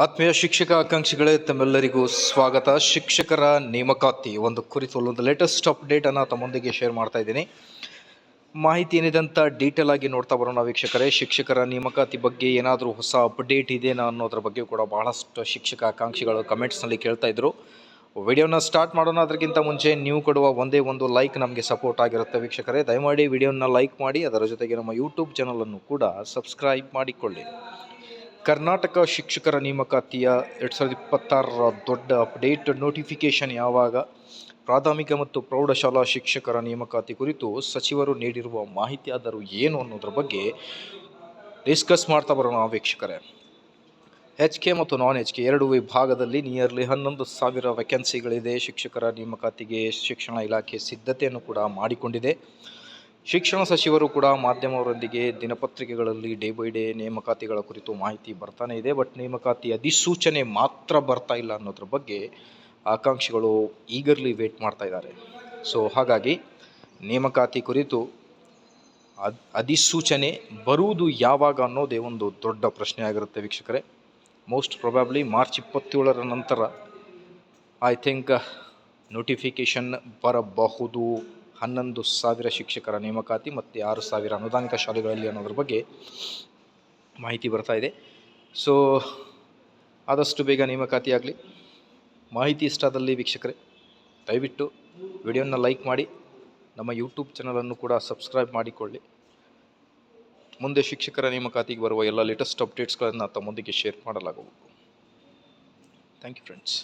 ಆತ್ಮೀಯ ಶಿಕ್ಷಕ ಆಕಾಂಕ್ಷಿಗಳೇ, ತಮ್ಮೆಲ್ಲರಿಗೂ ಸ್ವಾಗತ. ಶಿಕ್ಷಕರ ನೇಮಕಾತಿ ಕುರಿತು ಒಂದು ಲೇಟೆಸ್ಟ್ ಅಪ್ಡೇಟ್ ಅನ್ನು ತಮ್ಮೊಂದಿಗೆ ಶೇರ್ ಮಾಡ್ತಾ ಇದ್ದೀನಿ. ಮಾಹಿತಿ ಏನಿದೆ ಅಂತ ಡೀಟೇಲ್ ಆಗಿ ನೋಡ್ತಾ ಬರೋಣ ವೀಕ್ಷಕರೇ. ಶಿಕ್ಷಕರ ನೇಮಕಾತಿ ಬಗ್ಗೆ ಏನಾದರೂ ಹೊಸ ಅಪ್ಡೇಟ್ ಇದೆಯಾ ಅನ್ನೋದ್ರ ಬಗ್ಗೆ ಕೂಡ ಬಹಳಷ್ಟು ಶಿಕ್ಷಕ ಆಕಾಂಕ್ಷಿಗಳು ಕಮೆಂಟ್ಸ್ನಲ್ಲಿ ಕೇಳ್ತಾ ಇದ್ರು. ವಿಡಿಯೋನ ಸ್ಟಾರ್ಟ್ ಮಾಡೋಣ. ಅದಕ್ಕಿಂತ ಮುಂಚೆ ನೀವು ಕೊಡುವ ಒಂದೇ ಒಂದು ಲೈಕ್ ನಮಗೆ ಸಪೋರ್ಟ್ ಆಗಿರುತ್ತೆ ವೀಕ್ಷಕರೇ. ದಯಮಾಡಿ ವಿಡಿಯೋನ ಲೈಕ್ ಮಾಡಿ, ಅದರ ಜೊತೆಗೆ ನಮ್ಮ ಯೂಟ್ಯೂಬ್ ಚಾನಲನ್ನು ಕೂಡ ಸಬ್ಸ್ಕ್ರೈಬ್ ಮಾಡಿಕೊಳ್ಳಿ. ಕರ್ನಾಟಕ ಶಿಕ್ಷಕರ ನೇಮಕಾತಿಯ 2026 ದೊಡ್ಡ ಅಪ್ಡೇಟ್ ನೋಟಿಫಿಕೇಷನ್ ಯಾವಾಗ? ಪ್ರಾಥಮಿಕ ಮತ್ತು ಪ್ರೌಢಶಾಲಾ ಶಿಕ್ಷಕರ ನೇಮಕಾತಿ ಕುರಿತು ಸಚಿವರು ನೀಡಿರುವ ಮಾಹಿತಿ ಆದರೂ ಏನು ಅನ್ನೋದ್ರ ಬಗ್ಗೆ ಡಿಸ್ಕಸ್ ಮಾಡ್ತಾ ಬರೋಣ ವೀಕ್ಷಕರೇ. HK ಮತ್ತು ನಾನ್ HK ಎರಡು ವಿಭಾಗದಲ್ಲಿ ನಿಯರ್ಲಿ 11,000 ವೇಕೆನ್ಸಿಗಳಿದೆ. ಶಿಕ್ಷಕರ ನೇಮಕಾತಿಗೆ ಶಿಕ್ಷಣ ಇಲಾಖೆ ಸಿದ್ಧತೆಯನ್ನು ಕೂಡ ಮಾಡಿಕೊಂಡಿದೆ. ಶಿಕ್ಷಣ ಸಚಿವರು ಕೂಡ ಮಾಧ್ಯಮವರೊಂದಿಗೆ ದಿನಪತ್ರಿಕೆಗಳಲ್ಲಿ ಡೇ ಬೈ ಡೇ ನೇಮಕಾತಿಗಳ ಕುರಿತು ಮಾಹಿತಿ ಬರ್ತಾನೆ ಇದೆ. ಬಟ್ ನೇಮಕಾತಿ ಅಧಿಸೂಚನೆ ಮಾತ್ರ ಬರ್ತಾ ಇಲ್ಲ ಅನ್ನೋದ್ರ ಬಗ್ಗೆ ಆಕಾಂಕ್ಷಿಗಳು ಈಗರ್ಲಿ ವೇಟ್ ಮಾಡ್ತಾ ಇದ್ದಾರೆ. ಸೊ ಹಾಗಾಗಿ ನೇಮಕಾತಿ ಕುರಿತು ಅಧಿಸೂಚನೆ ಬರುವುದು ಯಾವಾಗ ಅನ್ನೋದೇ ಒಂದು ದೊಡ್ಡ ಪ್ರಶ್ನೆ ಆಗಿರುತ್ತೆ ವೀಕ್ಷಕರೇ. ಮೋಸ್ಟ್ ಪ್ರೊಬ್ಯಾಬ್ಲಿ ಮಾರ್ಚ್ 27 ನಂತರ ಐ ಥಿಂಕ್ ನೋಟಿಫಿಕೇಷನ್ ಬರಬಹುದು. 11,000 ಶಿಕ್ಷಕರ ನೇಮಕಾತಿ ಮತ್ತು 6,000 ಅನುದಾನಿತ ಶಾಲೆಗಳಲ್ಲಿ ಅನ್ನೋದ್ರ ಬಗ್ಗೆ ಮಾಹಿತಿ ಬರ್ತಾ ಇದೆ. ಸೊ ಆದಷ್ಟು ಬೇಗ ನೇಮಕಾತಿ ಆಗಲಿ. ಮಾಹಿತಿ ಇಷ್ಟ ಆದಲ್ಲಿ ವೀಕ್ಷಕರೇ ದಯವಿಟ್ಟು ವಿಡಿಯೋನ ಲೈಕ್ ಮಾಡಿ, ನಮ್ಮ ಯೂಟ್ಯೂಬ್ ಚಾನಲನ್ನು ಕೂಡ ಸಬ್ಸ್ಕ್ರೈಬ್ ಮಾಡಿಕೊಳ್ಳಿ. ಮುಂದೆ ಶಿಕ್ಷಕರ ನೇಮಕಾತಿಗೆ ಬರುವ ಎಲ್ಲ ಲೇಟೆಸ್ಟ್ ಅಪ್ಡೇಟ್ಸ್ಗಳನ್ನು ತಮ್ಮೊಂದಿಗೆ ಶೇರ್ ಮಾಡಲಾಗುವುದು. Thank you friends.